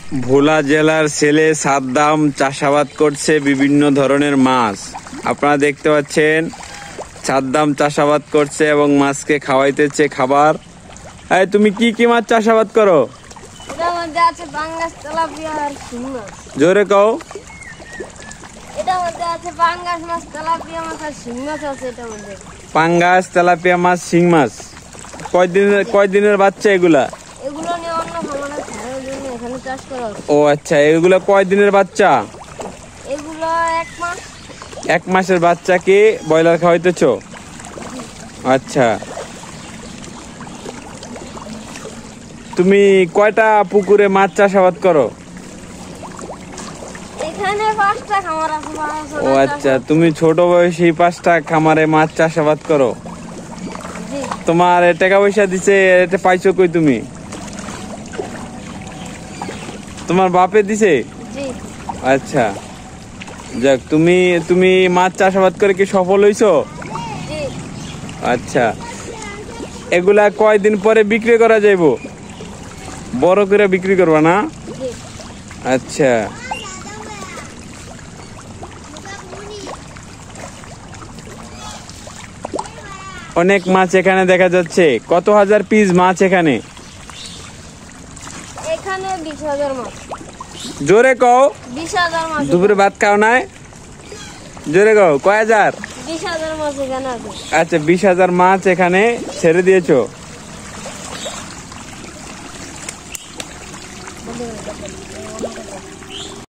ভোলা জেলার ছেলে সাদ্দাম চাষাবাদ করছে বিভিন্ন ধরনের মাছ। আপনারা দেখতে পাচ্ছেন সাদ্দাম চাষাবাদ করছে এবং মাছকে খাওয়াইতেছে খাবার। এই তুমি কি কি মাছ চাষাবাদ করো? এটার মধ্যে আছে পাঙ্গাস, তেলাপিয়া আর শিং মাছ। জোরে কও। এটার মধ্যে আছে পাঙ্গাস মাছ, তেলাপিয়া মাছ আর শিং মাছ আছে এটার মধ্যে। পাঙ্গাস, তেলাপিয়া মাছ, শিং মাছ। কয়দিনের বাচ্চা এগুলা? এগুলো নিয়ে অন্য খামারে খাওয়ার জন্য এখানে চাষ করা হচ্ছে। ও আচ্ছা, এগুলা কয়দিনের বাচ্চা? এগুলো 1 মাস। 1 মাসের বাচ্চাকে ব্রয়লার খাওয়াইতেছো? আচ্ছা, তুমি কয়টা পুকুরে মাছ চাষাবাদ করো? এখানে 5টা খামার আছে। ও আচ্ছা, তুমি ছোট বয়সে 5টা খামারে মাছ চাষাবাদ করো। জি। তোমার টাকা পয়সা দিছে, এটা পাইছো কই তুমি? তোমার বাপে দিছে? জি। আচ্ছা, যাক, তুমি মাছ চাষাবাদ করে কি সফল হইছো? জি। আচ্ছা, এগুলা কয়দিন পরে বিক্রি করা যাইবো? বড় করে বিক্রি করবা না? জি। আচ্ছা, অনেক মাছ এখানে দেখা যাচ্ছে। কত হাজার পিস মাছ এখানে? এখানে 20,000 মাছ। জোরে কও। 20,000 মাছ। দুপুরে ভাত খাও নাই? জোরে কও, কয় হাজার? 20,000 মাছ এখানে আছে। আচ্ছা, 20,000 মাছ এখানে ছেড়ে দিয়েছো।